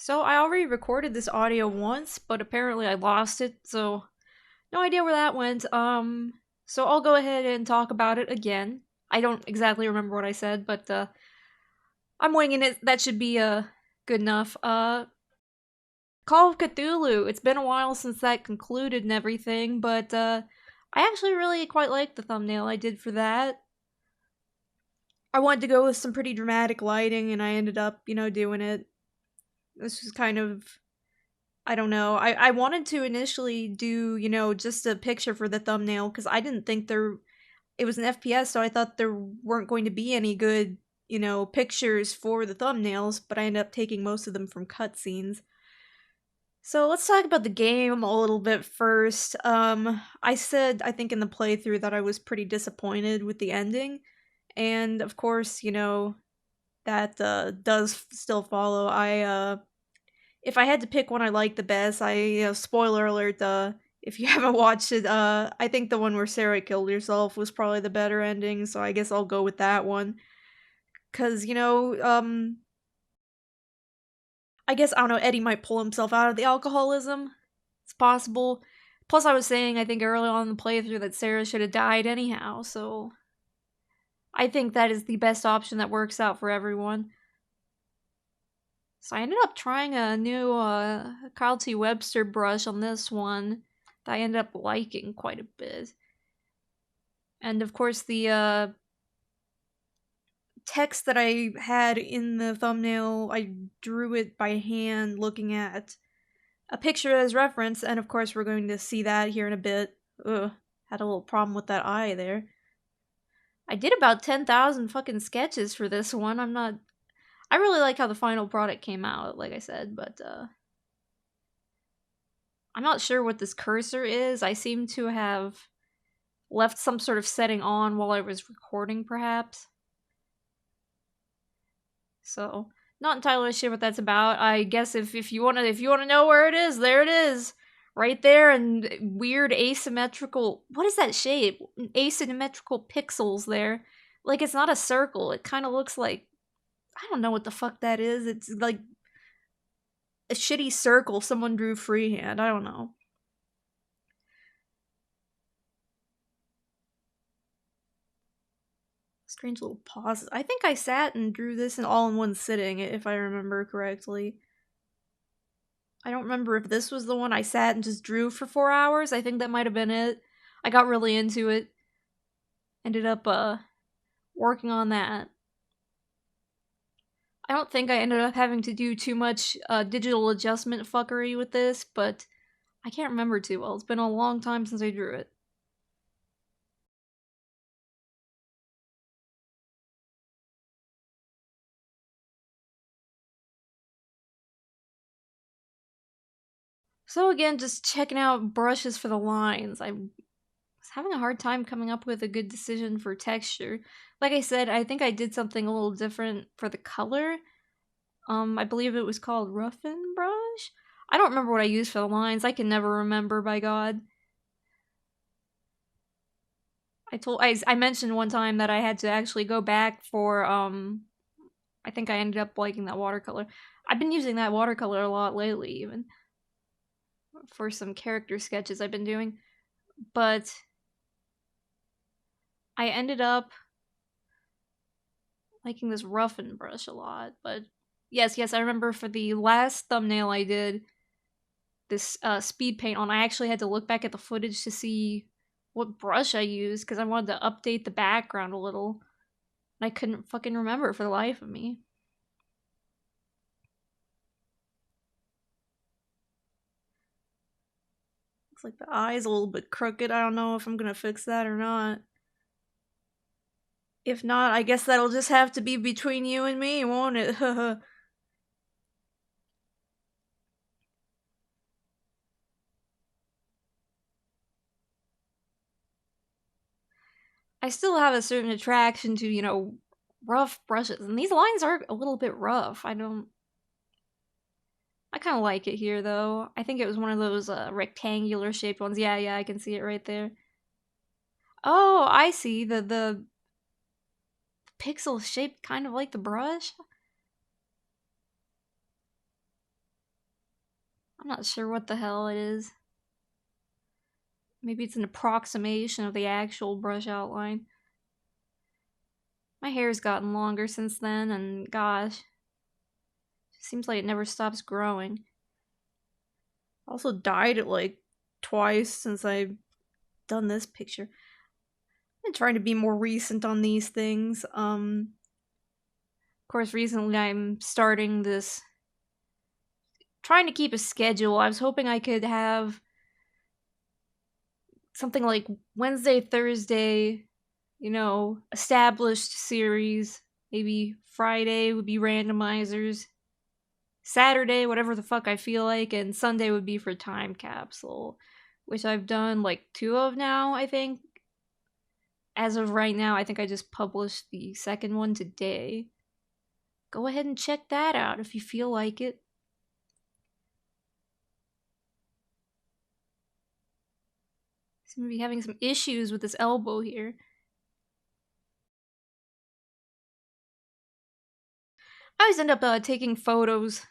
So I already recorded this audio once, but apparently I lost it, so no idea where that went. So I'll go ahead and talk about it again. I don't exactly remember what I said, but I'm winging it. That should be good enough. Call of Cthulhu. It's been a while since that concluded and everything, but I actually really quite like the thumbnail I did for that. I wanted to go with some pretty dramatic lighting, and I ended up, doing it. This was kind of I don't know. I wanted to initially do, just a picture for the thumbnail because I didn't think it was an FPS, so I thought there weren't going to be any good, pictures for the thumbnails, but I ended up taking most of them from cutscenes. So let's talk about the game a little bit first. I said, I think in the playthrough that I was pretty disappointed with the ending, and of course, that does still follow. If I had to pick one I like the best, spoiler alert, if you haven't watched it, I think the one where Sarah killed herself was probably the better ending, so I guess I'll go with that one. Cause, I guess, I don't know, Eddie might pull himself out of the alcoholism. It's possible. Plus, I was saying, I think early on in the playthrough that Sarah should have died anyhow, so I think that is the best option that works out for everyone. So I ended up trying a new Kyle T. Webster brush on this one that I ended up liking quite a bit. And of course the text that I had in the thumbnail, I drew it by hand looking at a picture as reference, and of course we're going to see that here in a bit. Ugh, had a little problem with that eye there. I did about 10,000 fucking sketches for this one. I really like how the final product came out, like I said, but I'm not sure what this cursor is. I seem to have left some sort of setting on while I was recording, perhaps. So, not entirely sure what that's about. I guess if you wanna know where it is, there it is. Right there, and weird asymmetrical, what is that shape? Asymmetrical pixels there. Like, it's not a circle. It kind of looks like, I don't know what the fuck that is. It's like a shitty circle someone drew freehand. I don't know. Strange little pauses. I think I sat and drew this all in one sitting, if I remember correctly. I don't remember if this was the one I sat and just drew for 4 hours. I think that might have been it. I got really into it. Ended up working on that. I don't think I ended up having to do too much digital adjustment fuckery with this, but I can't remember too well. It's been a long time since I drew it. So again, just checking out brushes for the lines. I was having a hard time coming up with a good decision for texture. Like I said, I think I did something a little different for the color. I believe it was called Roughen Brush? I don't remember what I used for the lines. I can never remember, by God. I mentioned one time that I had to actually go back for, I think I ended up liking that watercolor. I've been using that watercolor a lot lately, even, for some character sketches I've been doing. But I ended up liking this Roughen brush a lot. But yes, I remember for the last thumbnail I did this speed paint on, I actually had to look back at the footage to see what brush I used because I wanted to update the background a little. And I couldn't fucking remember for the life of me. Looks like the eye's a little bit crooked. I don't know if I'm gonna fix that or not. If not, I guess that'll just have to be between you and me, won't it? I still have a certain attraction to, rough brushes. And these lines are a little bit rough. I kind of like it here, though. I think it was one of those rectangular shaped ones. Yeah, I can see it right there. Oh, I see. The pixel shaped kind of like the brush. I'm not sure what the hell it is. Maybe it's an approximation of the actual brush outline. My hair's gotten longer since then, and gosh, it seems like it never stops growing. I also dyed it like twice since I've done this picture. I'm trying to be more recent on these things. Of course, recently I'm starting this, trying to keep a schedule. I was hoping I could have something like Wednesday, Thursday, established series. Maybe Friday would be randomizers. Saturday, whatever the fuck I feel like, and Sunday would be for time capsule, which I've done like 2 of now, I think. As of right now, I think I just published the second one today. Go ahead and check that out if you feel like it. Seem to be having some issues with this elbow here. I always end up taking photos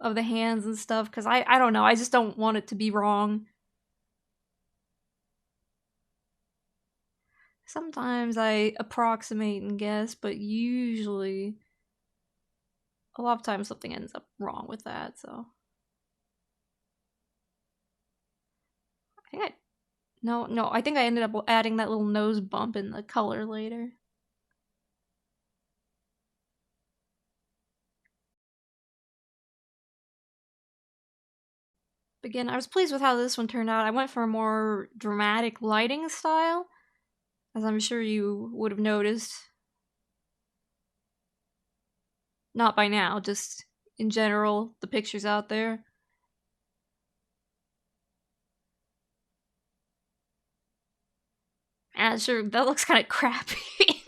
of the hands and stuff because I don't know, I just don't want it to be wrong. Sometimes I approximate and guess, but usually a lot of times something ends up wrong with that, so. I think I. No, I think I ended up adding that little nose bump in the color later. But again, I was pleased with how this one turned out. I went for a more dramatic lighting style, as I'm sure you would have noticed. Not by now, just in general, the pictures out there. And sure, that looks kind of crappy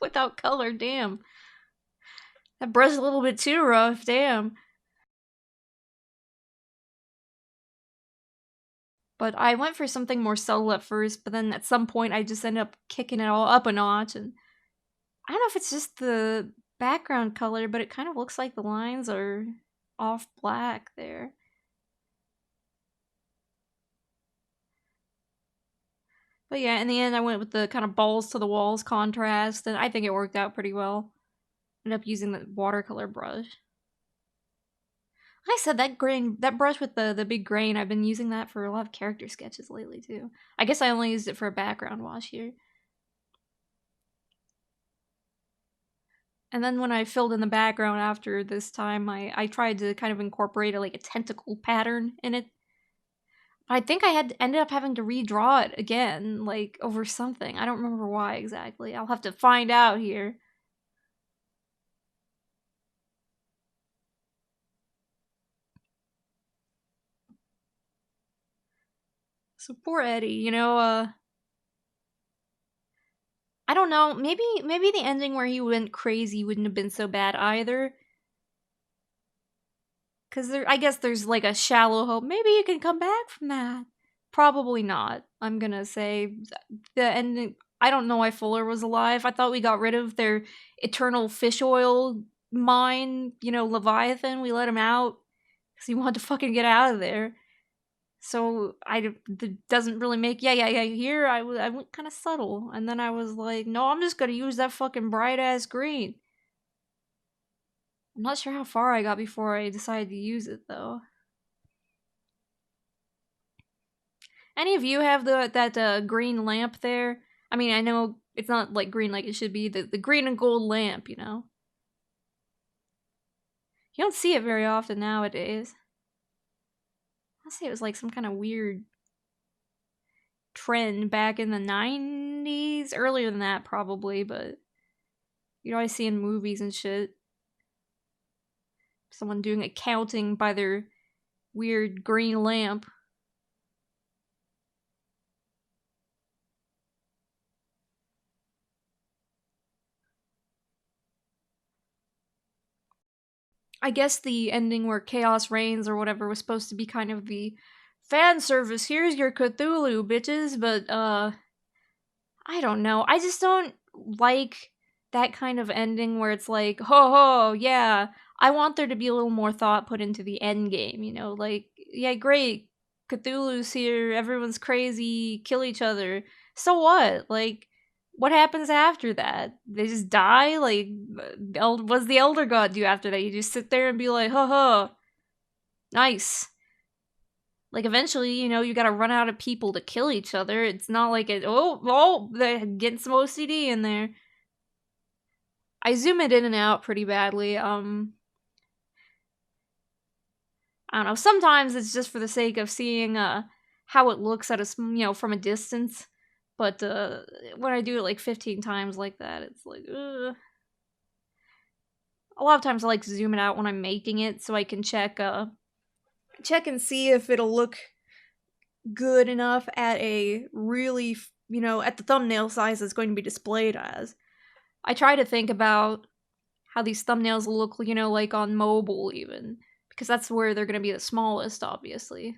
without color, damn. That brush is a little bit too rough, damn. But I went for something more subtle at first, but then at some point I just ended up kicking it all up a notch, and I don't know if it's just the background color, but it kind of looks like the lines are off black there. But yeah, in the end I went with the kind of balls to the walls contrast, and I think it worked out pretty well. Ended up using the watercolor brush. Like I said, that brush with the big grain, I've been using that for a lot of character sketches lately too. I guess I only used it for a background wash here. And then when I filled in the background after this time, I tried to kind of incorporate like a tentacle pattern in it. But I think I ended up having to redraw it again, like over something. I don't remember why exactly. I'll have to find out here. So poor Eddie, I don't know, maybe the ending where he went crazy wouldn't have been so bad either. Cause I guess there's like a shallow hope. Maybe you can come back from that. Probably not. I'm gonna say the ending. I don't know why Fuller was alive. I thought we got rid of their eternal fish oil mine. Leviathan. We let him out because he wanted to fucking get out of there. So it doesn't really make. Yeah. Here I went kind of subtle, and then I was like, no, I'm just gonna use that fucking bright ass green. I'm not sure how far I got before I decided to use it though. Any of you have that green lamp there? I mean, I know it's not like green like it should be. The green and gold lamp, You don't see it very often nowadays. I'll say it was like some kind of weird trend back in the 90s. Earlier than that, probably, but you always see in movies and shit. Someone doing accounting by their weird green lamp. I guess the ending where chaos reigns or whatever was supposed to be kind of the fan service. Here's your Cthulhu, bitches. But I don't know. I just don't like that kind of ending where it's like, ho ho, yeah. I want there to be a little more thought put into the end game. Like yeah, great. Cthulhu's here, everyone's crazy, kill each other. So what? Like, what happens after that? They just die? Like, what's the Elder God do after that? You just sit there and be like, ha, nice. Like, eventually, you gotta run out of people to kill each other. It's not like they're getting some OCD in there. I zoom it in and out pretty badly. I don't know. Sometimes it's just for the sake of seeing how it looks at from a distance. But when I do it like 15 times like that, it's like, ugh. A lot of times I like to zoom it out when I'm making it so I can check and see if it'll look good enough at a really, at the thumbnail size it's going to be displayed as. I try to think about how these thumbnails will look, like on mobile even, because that's where they're going to be the smallest, obviously.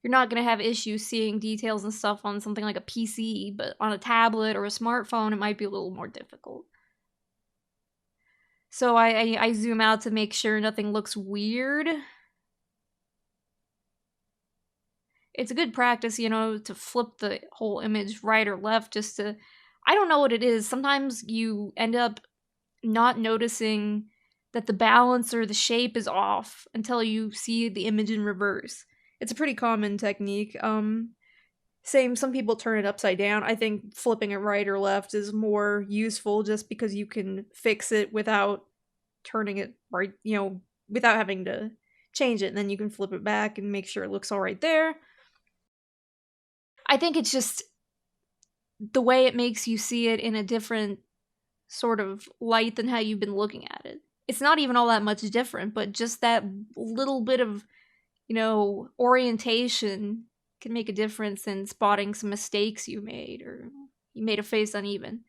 You're not going to have issues seeing details and stuff on something like a PC, but on a tablet or a smartphone, it might be a little more difficult. So I zoom out to make sure nothing looks weird. It's a good practice, to flip the whole image right or left just to... I don't know what it is. Sometimes you end up not noticing that the balance or the shape is off until you see the image in reverse. It's a pretty common technique. Some people turn it upside down. I think flipping it right or left is more useful just because you can fix it without turning it right, without having to change it, and then you can flip it back and make sure it looks all right there. I think it's just the way it makes you see it in a different sort of light than how you've been looking at it. It's not even all that much different, but just that little bit of, orientation can make a difference in spotting some mistakes you made, or you made a face uneven.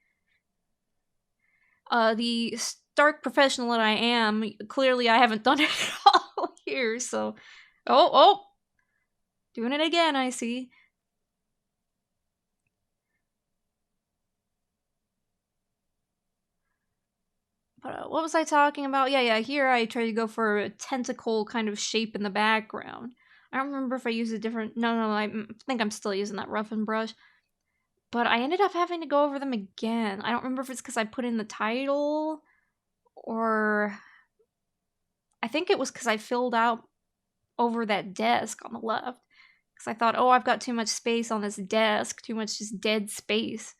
The stark professional that I am, clearly I haven't done it at all here, so... Oh! Doing it again, I see. But what was I talking about? Yeah, here I try to go for a tentacle kind of shape in the background. I don't remember if I used a different... No, I think I'm still using that roughen brush. But I ended up having to go over them again. I don't remember if it's because I put in the title, or... I think it was because I filled out over that desk on the left. Because I thought, I've got too much space on this desk, too much just dead space.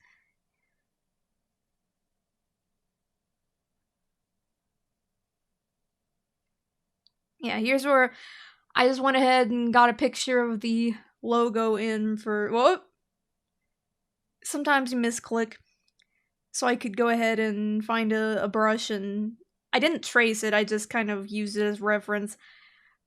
Yeah, here's where I just went ahead and got a picture of the logo in for... Whoop! Sometimes you misclick. So I could go ahead and find a brush, and I didn't trace it, I just kind of used it as reference.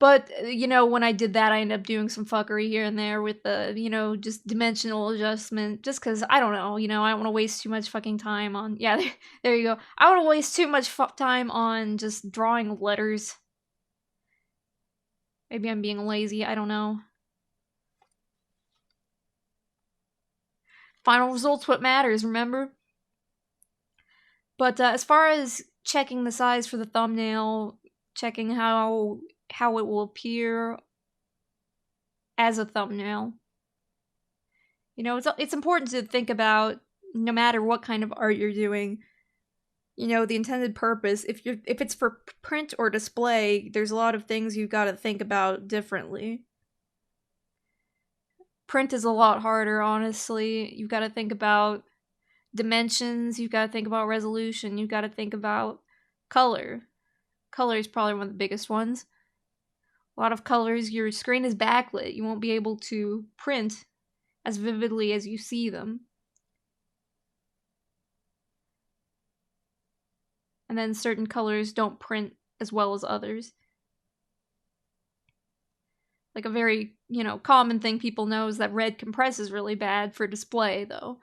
But, when I did that, I ended up doing some fuckery here and there with the, just dimensional adjustment, just because, I don't know, I don't want to waste too much fucking time on... Yeah, there you go. I don't want to waste too much time on just drawing letters. Maybe I'm being lazy, I don't know. Final result's what matters, remember? But as far as checking the size for the thumbnail, checking how it will appear as a thumbnail, it's important to think about, no matter what kind of art you're doing, the intended purpose. If it's for print or display, there's a lot of things you've got to think about differently. Print is a lot harder, honestly. You've got to think about dimensions, you've got to think about resolution, you've got to think about color. Color is probably one of the biggest ones. A lot of colors, your screen is backlit. You won't be able to print as vividly as you see them. And then certain colors don't print as well as others. Like a very, common thing people know is that red compresses really bad for display, though.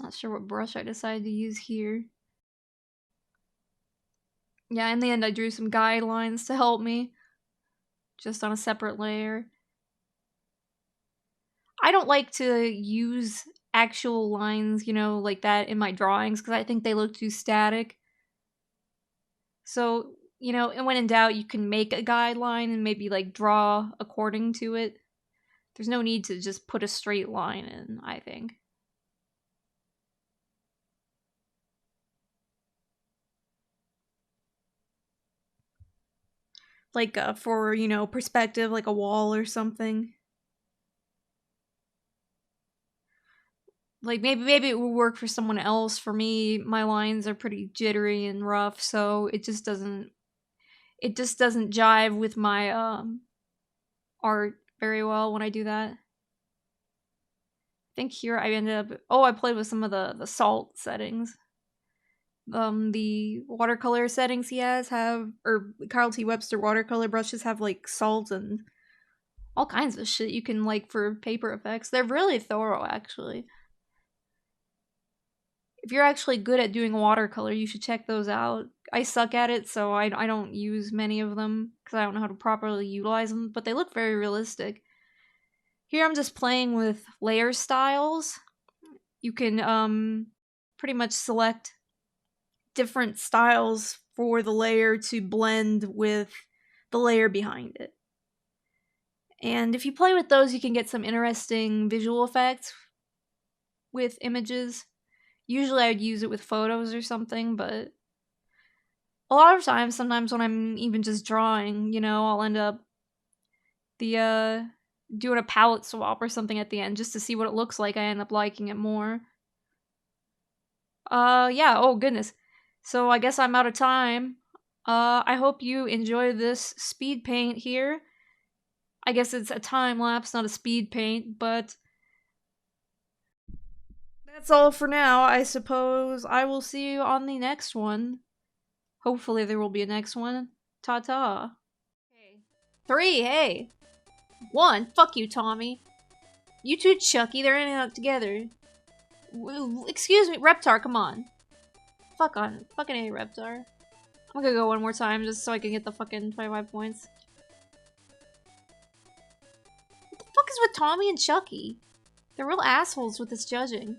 Not sure what brush I decided to use here. Yeah, in the end I drew some guidelines to help me. Just on a separate layer. I don't like to use actual lines, like that in my drawings, because I think they look too static. So, you know, and when in doubt, you can make a guideline and maybe like draw according to it. There's no need to just put a straight line in, I think. Like for, you know, perspective, like a wall or something. Like maybe it would work for someone else. For me, my lines are pretty jittery and rough, so it just doesn't jive with my art very well when I do that. I think here I ended up, oh, I played with some of the salt settings. The watercolor settings he has have, or Carl T. Webster watercolor brushes have like salt and all kinds of shit you can like for paper effects. They're really thorough, actually. If you're actually good at doing watercolor, you should check those out. I suck at it, so I don't use many of them because I don't know how to properly utilize them, but they look very realistic. Here I'm just playing with layer styles. You can pretty much select different styles for the layer to blend with the layer behind it. And if you play with those, you can get some interesting visual effects with images. Usually I would use it with photos or something, but a lot of times, sometimes when I'm even just drawing, you know, I'll end up doing a palette swap or something at the end just to see what it looks like. I end up liking it more. Yeah, oh goodness. So I guess I'm out of time. I hope you enjoy this speed paint here. I guess it's a time lapse, not a speed paint, but that's all for now. I suppose I will see you on the next one. Hopefully there will be a next one. Ta-ta. Okay. 3, hey. 1, fuck you, Tommy. You two, Chucky, they're in and out together. Excuse me, Reptar, come on. Fucking A, Reptar. I'm gonna go one more time just so I can get the fucking 25 points. What the fuck is with Tommy and Chucky? They're real assholes with this judging.